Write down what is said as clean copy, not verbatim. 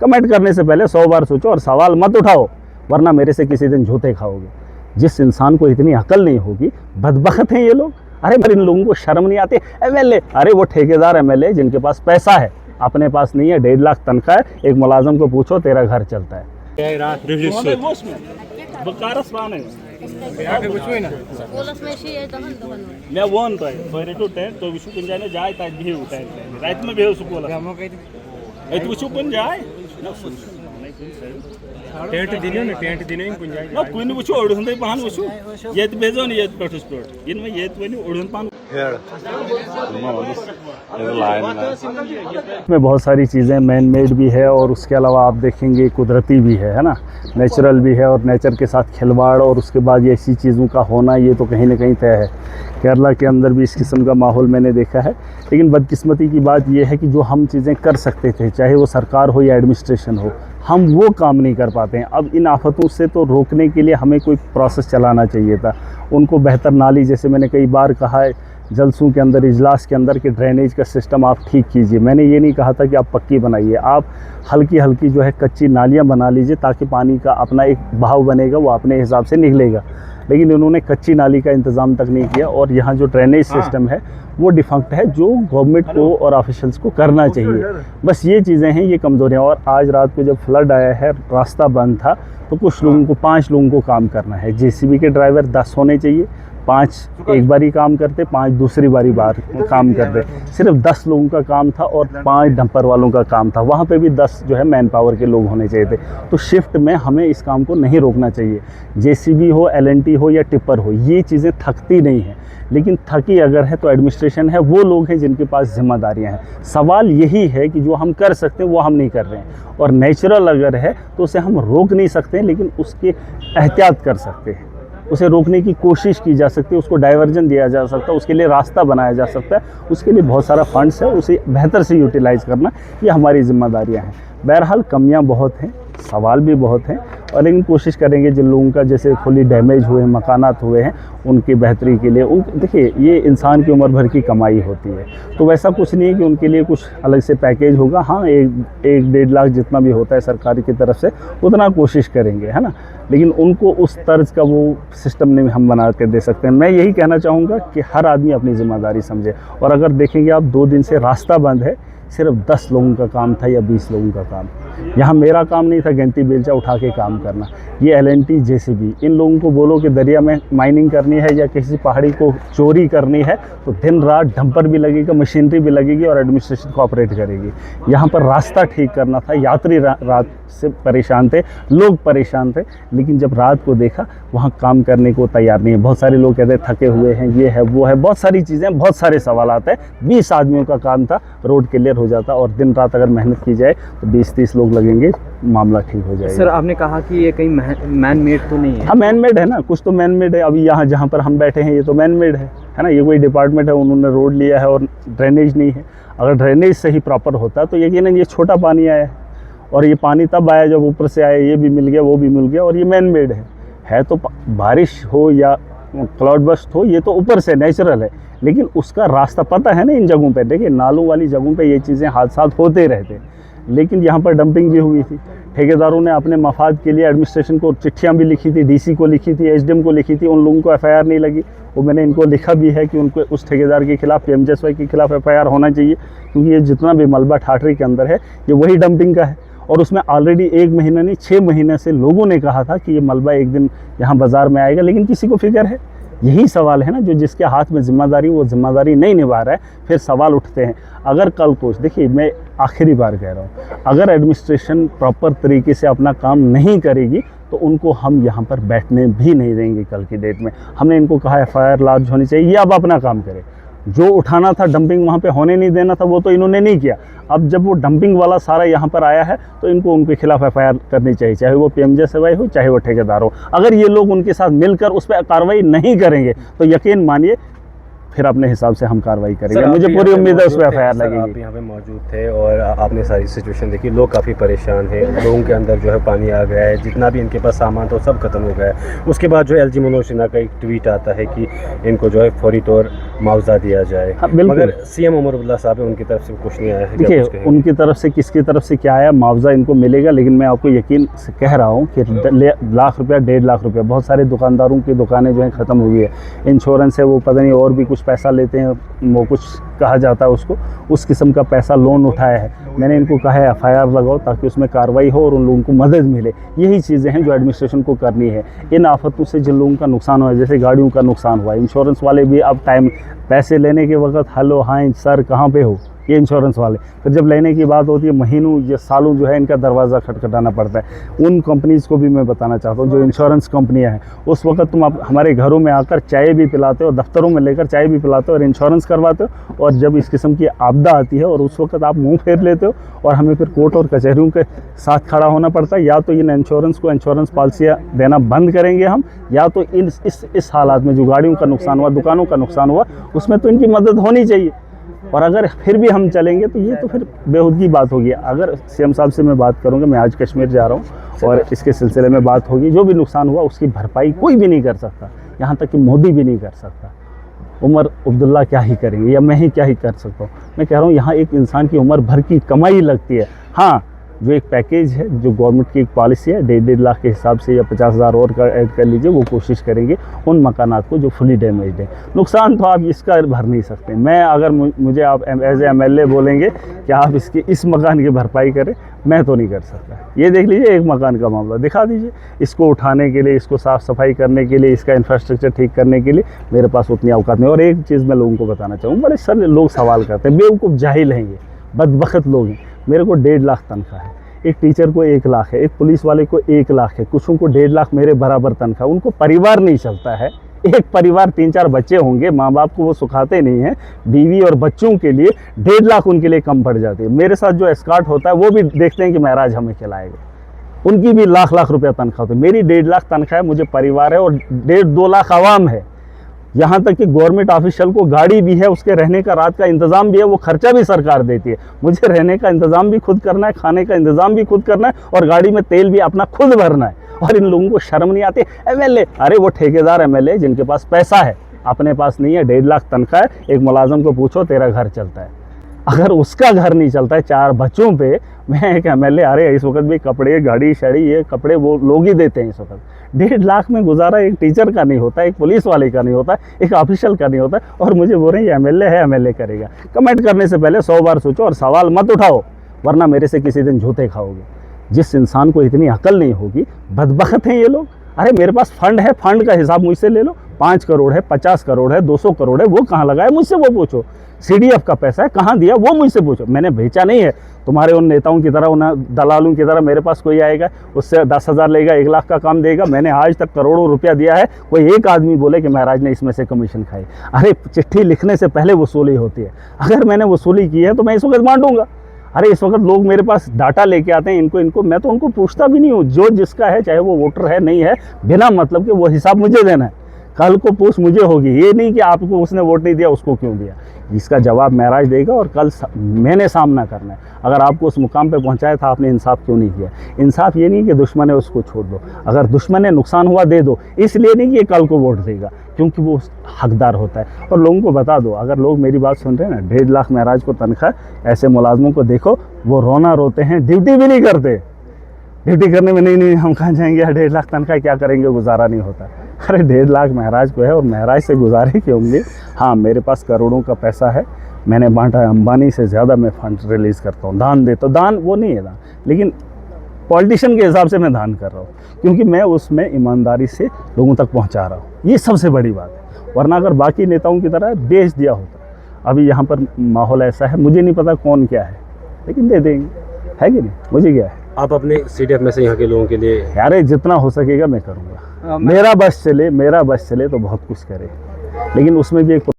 Comment करने से पहले 100 बार सोचो और सवाल मत उठाओ, वरना मेरे से किसी दिन जूते खाओगे। जिस इंसान को इतनी अकल नहीं होगी, बदबख्त हैं ये लोग। अरे मेरे इन लोगों को शर्म नहीं आती। एमएलए, अरे वो ठेकेदार एमएलए जिनके पास पैसा है, अपने पास नहीं है। 1.5 लाख तनख्वाह है। एक मुलाजिम को पूछो तेरा घर चलता है। टेंट दिनो ना, टेंट दिनो कुन जाय ना कोई नहीं, वो ओढ़ुंदे पान वो ये बेजो नहीं, ये पेट्रोल स्पोर्ट इनमें ये वनी ओढ़ुन पान में बहुत सारी चीज़ें मैन मेड भी है और उसके अलावा आप देखेंगे कुदरती भी है ना, नेचुरल भी है। और नेचर के साथ खिलवाड़ और उसके बाद ये ऐसी चीज़ों का होना, ये तो कहीं ना कहीं तय है। केरला के अंदर भी इस किस्म का माहौल मैंने देखा है। लेकिन बदकिस्मती की बात यह है कि जो हम चीज़ें कर सकते थे, चाहे वो सरकार हो या एडमिनिस्ट्रेशन हो, हम वो काम नहीं कर पाते हैं। अब इन आफतों से तो रोकने के लिए हमें कोई प्रोसेस चलाना चाहिए था। उनको बेहतर नाली, जैसे मैंने कई बार कहा है जलसों के अंदर, इजलास के अंदर, कि ड्रेनेज का सिस्टम आप ठीक कीजिए। मैंने ये नहीं कहा था कि आप पक्की बनाइए, आप हल्की हल्की जो है कच्ची नालियाँ बना लीजिए, ताकि पानी का अपना एक बहाव बनेगा, वो अपने हिसाब से निकलेगा। लेकिन इन्होंने कच्ची नाली का इंतज़ाम तक नहीं किया। और यहाँ जो ड्रेनेज सिस्टम है वो डिफेक्ट है, जो गवर्नमेंट को और ऑफिशियल्स को करना चाहिए। बस ये चीज़ें हैं, ये कमज़ोरियाँ। और आज रात को जब फ्लड आया है, रास्ता बंद था, तो कुछ लोगों को, 5 लोगों को काम करना है। जेसीबी के ड्राइवर 10 होने चाहिए। 5 एक बारी काम करते, 5 दूसरी बारी काम करते। सिर्फ 10 लोगों का काम था और 5 डंपर वालों का काम था। वहाँ पे भी 10 जो है मैन पावर के लोग होने चाहिए थे। तो शिफ्ट में हमें इस काम को नहीं रोकना चाहिए। जेसीबी हो, एलएनटी हो या टिप्पर हो, ये चीज़ें थकती नहीं हैं। लेकिन थकी अगर है तो एडमिनिस्ट्रेशन है, वो लोग हैं जिनके पास जिम्मेदारियां हैं। सवाल यही है कि जो हम कर सकते हैं वो हम नहीं कर रहे हैं। और नेचुरल अगर है तो उसे हम रोक नहीं सकते, लेकिन उसके एहतियात कर सकते हैं, उसे रोकने की कोशिश की जा सकती है, उसको डाइवर्जन दिया जा सकता है, उसके लिए रास्ता बनाया जा सकता है। उसके लिए बहुत सारा फंड्स है, उसे बेहतर से यूटिलाइज़ करना, ये हमारी जिम्मेदारियां हैं। बहरहाल कमियां बहुत हैं, सवाल भी बहुत हैं, और लेकिन कोशिश करेंगे जिन लोगों का जैसे फुली डैमेज हुए हैं, मकानात हुए हैं, उनकी बेहतरी के लिए। देखिए, ये इंसान की उम्र भर की कमाई होती है, तो वैसा कुछ नहीं है कि उनके लिए कुछ अलग से पैकेज होगा। हाँ, 1-1.5 लाख जितना भी होता है सरकार की तरफ से, उतना कोशिश करेंगे, है ना। लेकिन उनको उस तर्ज का वो सिस्टम नहीं हम बना के दे सकते हैं। मैं यही कहना चाहूँगा कि हर आदमी अपनी ज़िम्मेदारी समझे। और अगर देखेंगे आप, 2 दिन से रास्ता बंद है, सिर्फ 10 लोगों का काम था या 20 लोगों का काम। यहाँ मेरा काम नहीं था गिनती बेलचा उठा के काम करना। ये एलएनटी, जेसीबी, इन लोगों को बोलो कि दरिया में माइनिंग करनी है या किसी पहाड़ी को चोरी करनी है, तो दिन रात डंपर भी लगेगा, मशीनरी भी लगेगी और एडमिनिस्ट्रेशन कोऑपरेट करेगी। यहाँ पर रास्ता ठीक करना था, यात्री रात से परेशान थे, लोग परेशान थे। लेकिन जब रात को देखा, वहाँ काम करने को तैयार नहीं है। बहुत सारे लोग कहते हैं थके हुए हैं, ये है वो है, बहुत सारी चीज़ें, बहुत सारे सवाल आते हैं। 20 आदमियों का काम था, रोड क्लियर हो जाता। और दिन रात अगर मेहनत की जाए तो 20-30 लोग लगेंगे, मामला ठीक हो जाएगा। सर, आपने कहा कि ये कहीं मैन मेड तो नहीं है? हाँ, मैन मेड है ना, कुछ तो मैन मेड है। अभी यहाँ जहाँ पर हम बैठे हैं, ये तो मैन मेड है ना। ये कोई डिपार्टमेंट है, उन्होंने रोड लिया है और ड्रेनेज नहीं है। अगर ड्रेनेज सही प्रॉपर होता तो यकीनन ये छोटा पानी आया है, और ये पानी तब आया जब ऊपर से आया, ये भी मिल गया, वो भी मिल गया, और ये मैन मेड है। तो बारिश हो या क्लाउड बस्ट हो, ये तो ऊपर से नेचुरल है। लेकिन उसका रास्ता पता है ना इन जगहों पे। देखिए, नालों वाली जगहों पे ये चीज़ें हादसा होते रहते हैं। लेकिन यहाँ पर डंपिंग भी हुई थी। ठेकेदारों ने अपने मफाद के लिए एडमिनिस्ट्रेशन को चिट्ठियाँ भी लिखी थी, डीसी को लिखी थी, एसडीएम को लिखी थी। उन लोगों को एफआईआर नहीं लगी। वो मैंने इनको लिखा भी है कि उनको, उस ठेकेदार के खिलाफ, पीएमजेएसवाई के खिलाफ एफआईआर होना चाहिए, क्योंकि ये जितना भी मलबा ठाठरी के अंदर है, ये वही डंपिंग का है। और उसमें ऑलरेडी 1 महीना नहीं, 6 महीने से लोगों ने कहा था कि ये मलबा एक दिन यहाँ बाज़ार में आएगा, लेकिन किसी को फिक्र है? यही सवाल है ना, जो जिसके हाथ में जिम्मेदारी, वो जिम्मेदारी नहीं निभा रहा है, फिर सवाल उठते हैं। अगर कल को, देखिए मैं आखिरी बार कह रहा हूँ, अगर एडमिनिस्ट्रेशन प्रॉपर तरीके से अपना काम नहीं करेगी तो उनको हम यहाँ पर बैठने भी नहीं देंगे। कल की डेट में हमने इनको कहा एफआईआर लॉन्च होनी चाहिए, ये अब अपना काम करे। जो उठाना था, डंपिंग वहाँ पे होने नहीं देना था, वो तो इन्होंने नहीं किया। अब जब वो डंपिंग वाला सारा यहाँ पर आया है, तो इनको उनके खिलाफ एफआईआर करनी चाहिए, चाहे वो पीएमजेएसवाई हो, चाहे वो ठेकेदार हो। अगर ये लोग उनके साथ मिलकर उस पर कार्रवाई नहीं करेंगे तो यकीन मानिए फिर अपने हिसाब से हम कार्रवाई सर, करेंगे। आप मुझे भी पूरी यहाँ पे उम्मीद है उस मौजूद पर थे। एफ आई आर सर, लगेगी। आप यहाँ पे मौजूद थे और आपने सारी सिचुएशन देखी। लोग काफ़ी परेशान हैं, लोगों के अंदर जो है पानी आ गया है, जितना भी इनके पास सामान था सब खत्म हो गया है। उसके बाद जो एलजी मनोज सिन्हा का एक ट्वीट आता है कि इनको जो है फौरी तौर मुआवजा दिया जाए। हाँ, बिल्कुल। मगर सीएम उमर अब्दुल्ला साहब है, उनकी तरफ से कुछ नहीं आया है। क्या देखिए, कुछ कहेंगे? उनकी तरफ से किसकी तरफ से क्या आया, मुआवजा इनको मिलेगा, लेकिन मैं आपको यकीन से कह रहा हूँ कि लाख रुपया 1.5 लाख रुपया बहुत सारे दुकानदारों की दुकानें जो हैं ख़त्म हुई है। इंश्योरेंस है, वो पता नहीं और भी कुछ पैसा लेते हैं, वो कुछ कहा जाता है उसको, उस किस्म का पैसा लोन उठाया है। मैंने इनको कहा है FIR लगाओ ताकि उसमें कार्रवाई हो और उन लोगों को मदद मिले। यही चीज़ें हैं जो एडमिनिस्ट्रेशन को करनी है। इन आफतों से जिन लोगों का नुकसान हुआ है, जैसे गाड़ियों का नुकसान हुआ है, इंश्योरेंस वाले भी अब टाइम पैसे लेने के वक्त हेलो हाय सर कहाँ पे हो, ये इंश्योरेंस वाले, फिर जब लेने की बात होती है महीनों या सालों जो है इनका दरवाज़ा खटखटाना पड़ता है। उन कंपनीज़ को भी मैं बताना चाहता हूँ जो इंश्योरेंस कंपनियाँ हैं, उस वक्त तुम हमारे घरों में आकर चाय भी पिलाते हो, दफ्तरों में लेकर चाय भी पिलाते हो और इंश्योरेंस करवाते हो, और जब इस किस्म की आपदा आती है और उस वक्त आप मुँह फेर लेते हो और हमें फिर कोर्ट और कचहरियों के साथ खड़ा होना पड़ता है। या तो इन इंश्योरेंस को इंश्योरेंस पॉलिसियाँ देना बंद करेंगे हम, या तो इस हालात में जो गाड़ियों का नुकसान हुआ, दुकानों का नुकसान हुआ, उसमें तो इनकी मदद होनी चाहिए। और अगर फिर भी हम चलेंगे तो ये तो फिर बेहूदगी बात होगी। अगर सीएम साहब से मैं बात करूँगा, मैं आज कश्मीर जा रहा हूँ और इसके सिलसिले में बात होगी, जो भी नुकसान हुआ उसकी भरपाई कोई भी नहीं कर सकता, यहाँ तक कि मोदी भी नहीं कर सकता। उमर अब्दुल्ला क्या ही करेंगे या मैं ही क्या ही कर सकता हूँ। मैं कह रहा हूँ यहाँ एक इंसान की उम्र भर की कमाई लगती है। हाँ, जो एक पैकेज है, जो गवर्नमेंट की एक पॉलिसी है 1.5 लाख के हिसाब से या 50,000 और का ऐड कर लीजिए, वो कोशिश करेंगे उन मकानात को जो फुली डैमेज्ड हैं। नुकसान तो आप इसका भर नहीं सकते। मैं अगर मुझे आप एज ए MLA बोलेंगे कि आप इस मकान की भरपाई करें, मैं तो नहीं कर सकता। ये देख लीजिए, एक मकान का मामला दिखा दीजिए, इसको उठाने के लिए, इसको साफ़ सफाई करने के लिए, इसका इंफ्रास्ट्रक्चर ठीक करने के लिए मेरे पास उतनी औकात नहीं। और एक चीज़ मैं लोगों को बताना चाहूँ, बड़े सारे लोग सवाल करते हैं, बेवकूफ़ जाहिल हैं ये, बदबख्त लोग हैं। मेरे को 1.5 लाख तनख्वाह है, एक टीचर को 1 लाख है, एक पुलिस वाले को 1 लाख है, कुछों को 1.5 लाख मेरे बराबर तनख्वाह। उनको परिवार नहीं चलता है। एक परिवार 3-4 बच्चे होंगे, माँ बाप को वो सुखाते नहीं हैं, बीवी और बच्चों के लिए 1.5 लाख उनके लिए कम पड़ जाती है। मेरे साथ जो एस्कॉर्ट होता है वो भी देखते हैं कि महराज हमें खिलाएगा, उनकी भी लाख रुपया तनख्वाह होती है। मेरी 1.5 लाख तनख्वाह है, मुझे परिवार है और 1.5-2 लाख आवाम है। यहाँ तक कि गवर्नमेंट ऑफिशियल को गाड़ी भी है, उसके रहने का रात का इंतज़ाम भी है, वो खर्चा भी सरकार देती है। मुझे रहने का इंतज़ाम भी खुद करना है, खाने का इंतज़ाम भी खुद करना है और गाड़ी में तेल भी अपना खुद भरना है। और इन लोगों को शर्म नहीं आती। MLA, अरे वो ठेकेदार MLA जिनके पास पैसा है, अपने पास नहीं है, 1.5 लाख तनख्वाह है। एक मुलाजिम को पूछो तेरा घर चलता है, अगर उसका घर नहीं चलता है 4 बच्चों पे, मैं एक MLA, अरे इस वक्त भी कपड़े गाड़ी शाड़ी ये कपड़े वो लोग ही देते हैं इस वक्त। 1.5 लाख में गुजारा एक टीचर का नहीं होता, एक पुलिस वाले का नहीं होता, एक ऑफिशियल का नहीं होता, और मुझे बोल रहे हैं ये MLA है, MLA करेगा। कमेंट करने से पहले 100 बार सोचो और सवाल मत उठाओ, वरना मेरे से किसी दिन जूते खाओगे। जिस इंसान को इतनी अकल नहीं होगी, बदबख्त हैं ये लोग। अरे मेरे पास फंड है, फंड का हिसाब मुझसे ले लो, 5 करोड़ है, 50 करोड़ है, 200 करोड़ है, वो कहाँ लगाए मुझसे वो पूछो। CDF का पैसा है, कहाँ दिया वो मुझसे पूछो। मैंने बेचा नहीं है तुम्हारे उन नेताओं की तरह, उन दलालों की तरह। मेरे पास कोई आएगा उससे 10,000 लेगा, 1 लाख का काम देगा। मैंने आज तक करोड़ों रुपया दिया है। कोई एक आदमी बोले कि महाराज ने इसमें से कमीशन खाई, अरे चिट्ठी लिखने से पहले वसूली होती है। अगर मैंने वसूली की है तो मैं इस वक्त बांटूंगा। अरे इस वक्त लोग मेरे पास डाटा लेके आते हैं, इनको मैं तो उनको पूछता भी नहीं हूँ। जो जिसका है, चाहे वो वोटर है नहीं है, बिना मतलब के वो हिसाब मुझे देना है। कल को पूछ मुझे होगी, ये नहीं कि आपको उसने वोट नहीं दिया उसको क्यों दिया। इसका जवाब महराज देगा और कल मैंने सामना करना है। अगर आपको उस मुकाम पे पहुंचाया था, आपने इंसाफ क्यों नहीं किया। इंसाफ ये नहीं कि दुश्मन है उसको छोड़ दो, अगर दुश्मन है नुकसान हुआ दे दो, इसलिए नहीं कि ये कल को वोट देगा, क्योंकि वो हकदार होता है। और लोगों को बता दो, अगर लोग मेरी बात सुन रहे हैं ना, 1.5 लाख महराज को तनख्वाह, ऐसे मुलाजमों को देखो वो रोना रोते हैं, ड्यूटी भी नहीं करते। ड्यूटी करने में नहीं हम कहाँ जाएंगे, 1.5 लाख तनख्वाह क्या करेंगे, गुजारा नहीं होता। अरे 1.5 लाख महराज को है और महराज से गुजारे क्यों होंगे। हाँ, मेरे पास करोड़ों का पैसा है, मैंने बांटा है। अंबानी से ज़्यादा मैं फंड रिलीज़ करता हूँ, दान देता हूँ। दान वो नहीं है दान, लेकिन पॉलिटिशियन के हिसाब से मैं दान कर रहा हूँ, क्योंकि मैं उसमें ईमानदारी से लोगों तक पहुँचा रहा हूँ। ये सबसे बड़ी बात है। वरना अगर बाकी नेताओं की तरह बेच दिया होता, अभी यहाँ पर माहौल ऐसा है, मुझे नहीं पता कौन क्या है, लेकिन दे देंगे, है कि नहीं, मुझे क्या है। आप अपने CDF में से यहाँ के लोगों के लिए यार जितना हो सकेगा मैं करूँगा। मेरा बस चले तो बहुत कुछ करे, लेकिन उसमें भी एक